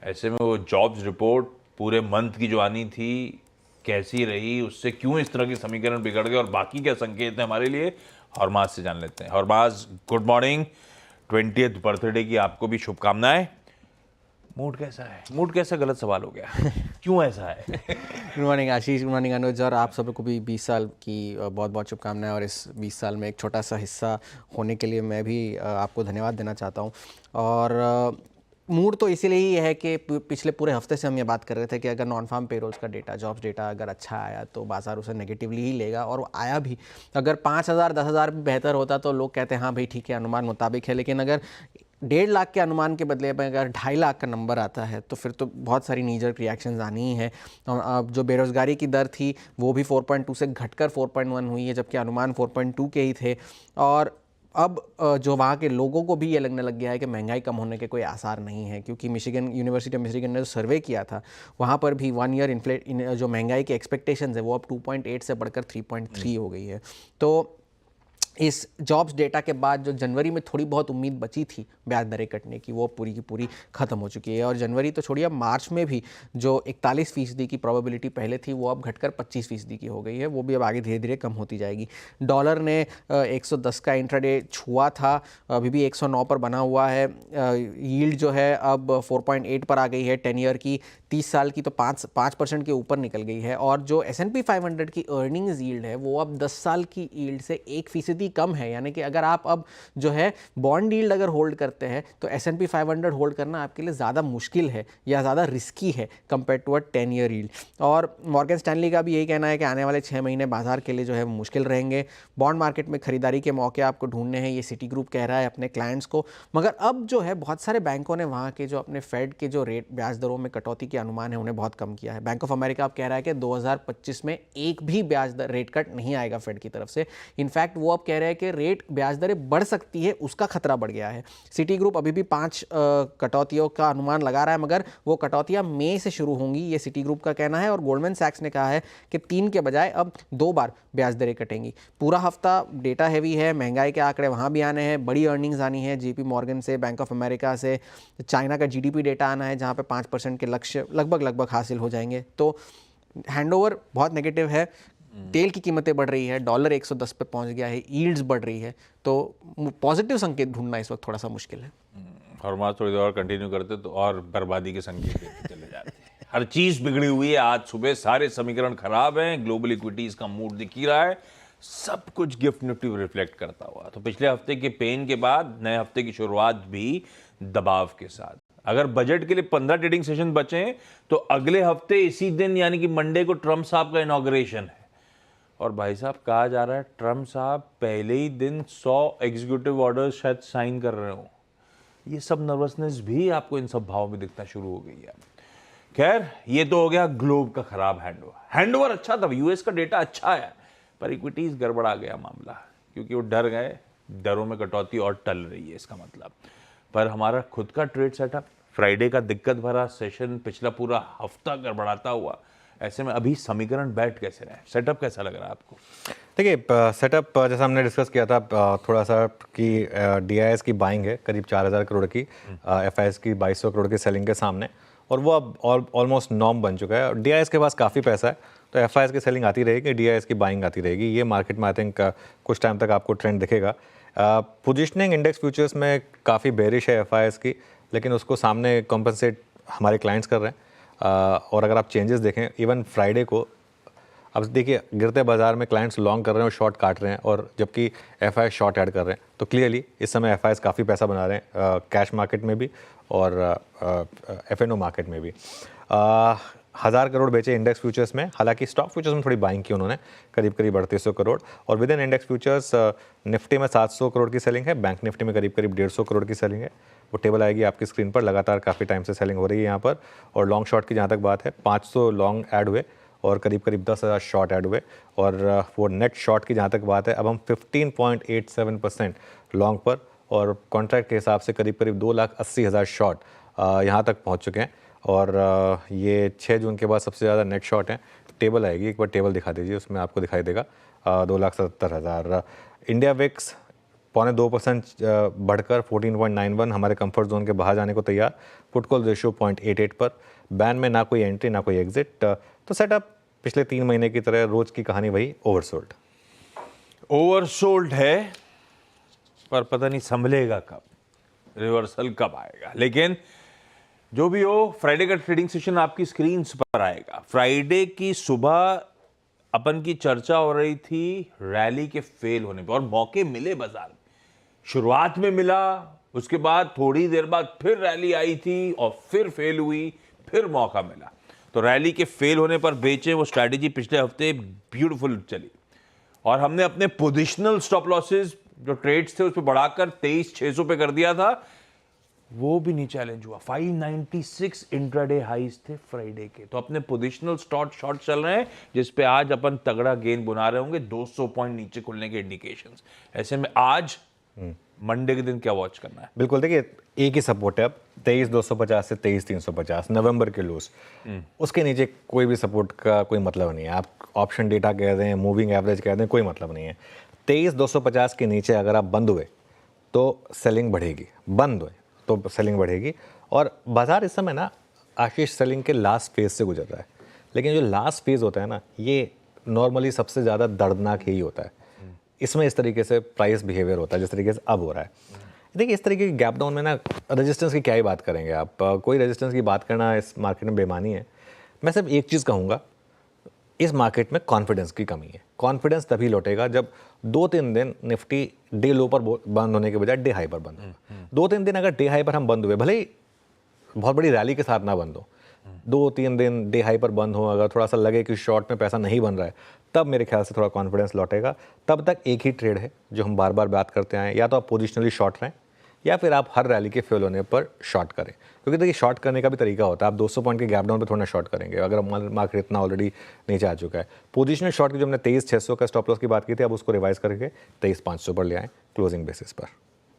ऐसे में वो जॉब्स रिपोर्ट पूरे मंथ की जो आनी थी कैसी रही, उससे क्यों इस तरह के समीकरण बिगड़ गए और बाकी क्या संकेत है हमारे लिए, हरमाज से जान लेते हैं। हरमाज, गुड मॉर्निंग, 20th बर्थडे की आपको भी शुभकामनाएं। मूड कैसा है? मूड कैसा गलत सवाल हो गया, क्यों ऐसा है? गुड मॉर्निंग आशीष, गुड मॉर्निंग अनुज, और आप सबको भी 20 साल की बहुत बहुत शुभकामनाएं। और इस 20 साल में एक छोटा सा हिस्सा होने के लिए मैं भी आपको धन्यवाद देना चाहता हूं। और मूड तो इसीलिए ही है कि पिछले पूरे हफ्ते से हम ये बात कर रहे थे कि अगर नॉन फार्म पेरोल्स का डेटा, जॉब्स डेटा अगर अच्छा आया तो बाजार उसे नेगेटिवली ही लेगा, और वो आया भी। अगर 5,000 10,000 भी बेहतर होता तो लोग कहते हैं हाँ भाई ठीक है, अनुमान मुताबिक है। लेकिन अगर 1.5 लाख के अनुमान के बदले में अगर 2.5 लाख का नंबर आता है तो फिर तो बहुत सारी नीजर रिएक्शंस आनी ही है। अब जो बेरोज़गारी की दर थी वो भी 4.2 से घटकर 4.1 हुई है, जबकि अनुमान 4.2 के ही थे। और अब जो वहाँ के लोगों को भी ये लगने लग गया है कि महंगाई कम होने के कोई आसार नहीं है, क्योंकि मिशिगन, यूनिवर्सिटी ऑफ मिशिगन ने जो सर्वे किया था वहाँ पर भी 1 ईयर जो महंगाई के एक्सपेक्टेशंस है वो अब 2.8 से बढ़कर 3.3 हो गई है। तो इस जॉब्स डेटा के बाद जो जनवरी में थोड़ी बहुत उम्मीद बची थी ब्याज दरें कटने की, वो पूरी की पूरी ख़त्म हो चुकी है। और जनवरी तो छोड़िए, अब मार्च में भी जो 41% की प्रोबेबिलिटी पहले थी वो अब घटकर 25% की हो गई है। वो भी अब आगे धीरे धीरे कम होती जाएगी। डॉलर ने 110 का इंट्राडे छुआ था, अभी भी 109 पर बना हुआ है। यील्ड जो है अब 4.8 पर आ गई है 10 ईयर की। 30 साल की तो 5% के ऊपर निकल गई है। और जो S&P 500 की अर्निंग्स यील्ड है वो अब 10 साल की यील्ड से 1% कम है। यानी कि अगर आप अब जो है बॉन्ड यील्ड अगर होल्ड करते हैं तो S&P 500 होल्ड करना आपके लिए ज़्यादा मुश्किल है या ज़्यादा रिस्की है कंपेयर टू 10 ईयर यील्ड। और मॉर्गन स्टैनली का भी यही कहना है कि आने वाले 6 महीने बाजार के लिए जो है मुश्किल रहेंगे। बॉन्ड मार्केट में खरीदारी के मौके आपको ढूंढने हैं, ये सिटी ग्रुप कह रहा है अपने क्लाइंट्स को। मगर अब जो है बहुत सारे बैंकों ने वहाँ के जो अपने फेड के जो रेट, ब्याज दरों में कटौती के अनुमान है उन्हें बहुत कम किया है। बैंक ऑफ अमेरिका अब कह रहा है कि 2025 में एक भी ब्याज दर रेट कट नहीं आएगा फेड की तरफ से। इनफैक्ट वो अब कह रहे हैं कि रेट ब्याज दरें बढ़ सकती है, उसका खतरा बढ़ गया है। सिटी ग्रुप अभी भी 5 कटौतियों का अनुमान लगा रहा है, मगर वो कटौतियां मई से शुरू होंगी, ये सिटी ग्रुप का कहना है। और गोल्डमैन सैक्स ने कहा है कि 3 के बजाय अब 2 बार ब्याज दरें कटेंगी। पूरा हफ्ता डेटा हैवी है, महंगाई के आंकड़े वहां भी आने हैं, बड़ी अर्निंग्स आनी है JP मॉर्गन से, बैंक ऑफ अमेरिका से, चाइना का GDP डेटा आना है जहां पे 5% के लक्ष्य लगभग हासिल हो जाएंगे। तो हैंडओवर बहुत नेगेटिव है। तेल की कीमतें बढ़ रही है, डॉलर 110 पे पहुंच गया है, यील्ड्स बढ़ रही है, तो पॉजिटिव संकेत ढूंढना इस वक्त थोड़ा सा मुश्किल है। और माँ थोड़ी देर और कंटिन्यू करते तो और बर्बादी के संकेत देते चले जाते। हर चीज बिगड़ी हुई है, आज सुबह सारे समीकरण खराब हैं, ग्लोबल इक्विटीज का मूड दिख ही रहा है, सब कुछ गिफ्ट निफ्टी रिफ्लेक्ट करता हुआ। तो पिछले हफ्ते के पेन के बाद नए हफ्ते की शुरुआत भी दबाव के साथ। अगर बजट के लिए 15 ट्रेडिंग सेशन बचे तो अगले हफ्ते इसी दिन यानी कि मंडे को ट्रम्प साहब का इनॉग्रेशन है। और भाई साहब कहा जा रहा है ट्रम्प साहब पहले ही दिन 100 एग्जीक्यूटिव ऑर्डर्स शायद साइन कर रहे हो। ये सब नर्वसनेस भी आपको इन सब भाव में दिखना शुरू हो गई है। खैर, ये तो हो गया ग्लोब का खराब हैंडओवर अच्छा था, यूएस का डेटा अच्छा है, पर इक्विटीज गड़बड़ा गया मामला, क्योंकि वो डर गए, दरों में कटौती और टल रही है इसका मतलब। पर हमारा खुद का ट्रेड सेटअप, फ्राइडे का दिक्कत भरा सेशन पिछला पूरा हफ्ता गड़बड़ाता हुआ, ऐसे में अभी समीकरण बैठ कैसे रहे? सेटअप कैसा लग रहा है आपको? देखिए, सेटअप जैसा हमने डिस्कस किया था थोड़ा सा कि DIS की बाइंग है करीब 4,000 करोड़ की, FIS की 2,200 करोड़ की सेलिंग के सामने, और वो अब ऑलमोस्ट नॉर्म बन चुका है। और DIS के पास काफ़ी पैसा है, तो FIS की सेलिंग आती रहेगी, DIS की बाइंग आती रहेगी। ये मार्केट में आई थिंक कुछ टाइम तक आपको ट्रेंड दिखेगा। पोजिशनिंग इंडेक्स फ्यूचर्स में काफ़ी बेरिश है FIS की, लेकिन उसको सामने कॉम्पनसेट हमारे क्लाइंट्स कर रहे हैं। और अगर आप चेंजेस देखें इवन फ्राइडे को, अब देखिए गिरते बाजार में क्लाइंट्स लॉन्ग कर रहे हैं और शॉर्ट काट रहे हैं, और जबकि FIS शॉर्ट ऐड कर रहे हैं। तो क्लियरली इस समय FIS काफ़ी पैसा बना रहे हैं, कैश मार्केट में भी और FNO मार्केट में भी। 1,000 करोड़ बेचे इंडेक्स फ्यूचर्स में, हालांकि स्टॉक फ्यूचर्स में थोड़ी बाइंग की उन्होंने, करीब 3,800 करोड़। और with in index futures Nifty में 700 करोड़ की सेलिंग है, बैंक निफ्टी में करीब 150 करोड़ की सेलिंग है। वो टेबल आएगी आपकी स्क्रीन पर, लगातार काफ़ी टाइम से सेलिंग हो रही है यहाँ पर। और लॉन्ग शॉर्ट की जहाँ तक बात है, 500 लॉन्ग ऐड हुए और करीब 10,000 शॉर्ट ऐड हुए। और वो नेट शॉर्ट की जहाँ तक बात है, अब हम 15.87% लॉन्ग पर, और कॉन्ट्रैक्ट के हिसाब से करीब 2,80,000 शॉर्ट यहाँ तक पहुँच चुके हैं। और ये 6 जून के बाद सबसे ज़्यादा नेट शॉर्ट हैं। टेबल आएगी, एक बार टेबल दिखा दीजिए, उसमें आपको दिखाई देगा 2,77,000। इंडिया विक्स 0.2% बढ़कर 14.91 हमारे कंफर्ट जोन के बाहर जाने को तैयार। पुट कॉल रेशियो 0.88 पर। बैन में ना कोई एंट्री ना कोई एग्जिट। तो सेटअप पिछले 3 महीने की तरह रोज की कहानी वही, ओवरसोल्ड। ओवरसोल्ड है, पर पता नहीं संभलेगा कब, रिवर्सल कब आएगा। लेकिन जो भी हो, फ्राइडे का ट्रेडिंग सेशन आपकी स्क्रीन पर आएगा। फ्राइडे की सुबह अपन की चर्चा हो रही थी रैली के फेल होने पर, और मौके मिले बाजार में। शुरुआत में मिला, उसके बाद थोड़ी देर बाद फिर रैली आई थी और फिर फेल हुई, फिर मौका मिला। तो रैली के फेल होने पर बेचे, वो स्ट्रैटेजी पिछले हफ्ते ब्यूटीफुल चली, और हमने अपने पोजिशनल स्टॉप लॉसेस जो ट्रेड्स थे उस पर बढ़ाकर 23,600 पे कर दिया था। वो भी नहीं चैलेंज हुआ। 596 इंट्राडे हाईज थे फ्राइडे के। तो अपने पोजिशनल शॉर्ट चल रहे हैं, जिस पे आज अपन तगड़ा गेन बना रहे होंगे, 200 पॉइंट नीचे खुलने के इंडिकेशंस। ऐसे में आज मंडे के दिन क्या वॉच करना है? बिल्कुल, देखिए एक ही सपोर्ट है अब, 23,250 से 23,350 नवंबर के लूज। उसके नीचे कोई भी सपोर्ट का कोई मतलब नहीं है। आप ऑप्शन डेटा कह दें, मूविंग एवरेज कह दें, कोई मतलब नहीं है। 23,250 के नीचे अगर आप बंद हुए तो सेलिंग बढ़ेगी, बंद हुए तो सेलिंग बढ़ेगी। और बाजार इस समय ना आशीष सेलिंग के लास्ट फेज से गुजर रहा है। लेकिन जो लास्ट फेज होता है ना, ये नॉर्मली सबसे ज़्यादा दर्दनाक ही होता है। इसमें इस तरीके से प्राइस बिहेवियर होता है जिस तरीके से अब हो रहा है। देखिए इस तरीके की गैप डाउन में ना रेजिस्टेंस की क्या ही बात करेंगे आप, कोई रेजिस्टेंस की बात करना इस मार्केट में बेमानी है। मैं सिर्फ एक चीज़ कहूँगा, इस मार्केट में कॉन्फिडेंस की कमी है। कॉन्फिडेंस तभी लौटेगा जब 2-3 दिन निफ्टी डे लो पर बंद होने के बजाय डे हाई पर बंद होगा। 2-3 दिन अगर डे हाई पर हम बंद हुए, भले ही बहुत बड़ी रैली के साथ ना बंद हो, 2-3 दिन डे हाई पर बंद हो, अगर थोड़ा सा लगे कि शॉर्ट में पैसा नहीं बन रहा है, तब मेरे ख्याल से थोड़ा कॉन्फिडेंस लौटेगा। तब तक एक ही ट्रेड है जो हम बार बार बात करते आए, या तो आप पोजिशनली शॉर्ट रहें या फिर आप हर रैली के फेल होने पर शॉर्ट करें। क्योंकि देखिए शॉर्ट करने का भी तरीका होता है। आप 200 पॉइंट के गैप डाउन पर थोड़ा शॉर्ट करेंगे अगर मार्केट इतना ऑलरेडी नीचे आ चुका है। पोजिशनल शॉर्ट की जो हमने 23,600 का स्टॉप लॉस की बात की थी, अब उसको रिवाइज करके 23,500 पर ले आए क्लोजिंग बेसिस पर।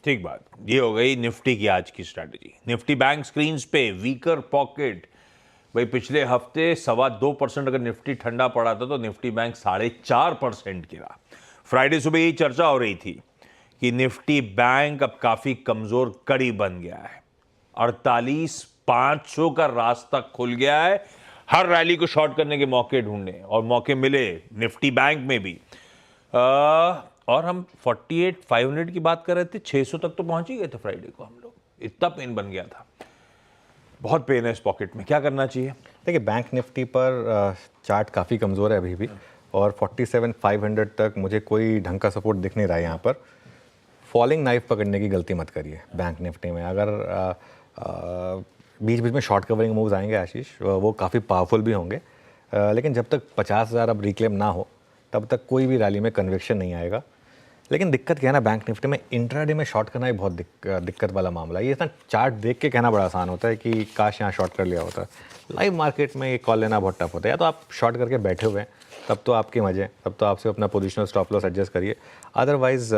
ठीक बात, ये हो गई निफ्टी की आज की स्ट्रैटेजी। निफ्टी बैंक स्क्रीन पे वीकर पॉकेट। भाई पिछले हफ्ते 2.25% अगर निफ्टी ठंडा पड़ा था, तो निफ्टी बैंक 4.5% गिरा। फ्राइडे सुबह यही चर्चा हो रही थी कि निफ्टी बैंक अब काफी कमजोर कड़ी बन गया है। 48,500 का रास्ता खुल गया है। हर रैली को शॉर्ट करने के मौके ढूंढे, और मौके मिले निफ्टी बैंक में भी। और हम 48,500 की बात कर रहे थे, 600 तक तो पहुंच ही गए थे फ्राइडे को हम लोग। इतना पेन बन गया था। बहुत पेन है इस पॉकेट में, क्या करना चाहिए? देखिए बैंक निफ्टी पर चार्ट काफ़ी कमज़ोर है अभी भी, और 47,500 तक मुझे कोई ढंग का सपोर्ट दिख नहीं रहा है यहाँ पर। फॉलिंग नाइफ पकड़ने की गलती मत करिए बैंक निफ्टी में। अगर बीच बीच में शॉर्ट कवरिंग मूव्स आएंगे आशीष, वो काफ़ी पावरफुल भी होंगे, लेकिन जब तक 50,000 अब रिक्लेम ना हो तब तक कोई भी रैली में कन्विक्शन नहीं आएगा। लेकिन दिक्कत क्या है ना बैंक निफ्टी में, इंट्राडे में शॉर्ट करना ही बहुत दिक्कत वाला मामला है। ये इतना चार्ट देख के कहना बड़ा आसान होता है कि काश यहाँ शॉर्ट कर लिया होता। लाइव मार्केट में ये कॉल लेना बहुत टफ होता है। या तो आप शॉर्ट करके बैठे हुए हैं, तब तो आपके मजे, तब तो आपसे अपना पोजिशनल स्टॉप लॉस एडजस्ट करिए। अदरवाइज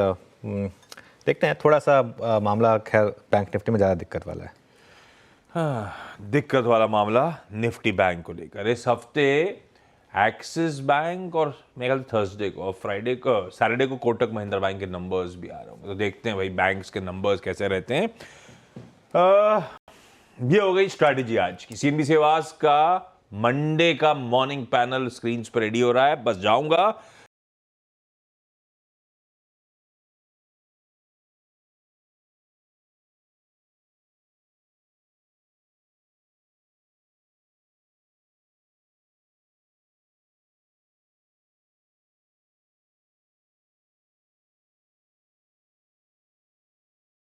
देखते हैं, थोड़ा सा मामला खैर बैंक निफ्टी में ज़्यादा दिक्कत वाला है। हाँ, दिक्कत वाला मामला निफ्टी बैंक को लेकर। इस हफ्ते एक्सिस बैंक और मेरे ख्याल थर्सडे को और फ्राइडे को, सैटरडे को कोटक महिंद्रा बैंक के नंबर्स भी आ रहे होंगे। तो देखते हैं भाई बैंक्स के नंबर्स कैसे रहते हैं। ये हो गई स्ट्रैटेजी आज की। CNBC आवाज का मंडे का मॉर्निंग पैनल स्क्रीन पर रेडी हो रहा है। बस जाऊंगा,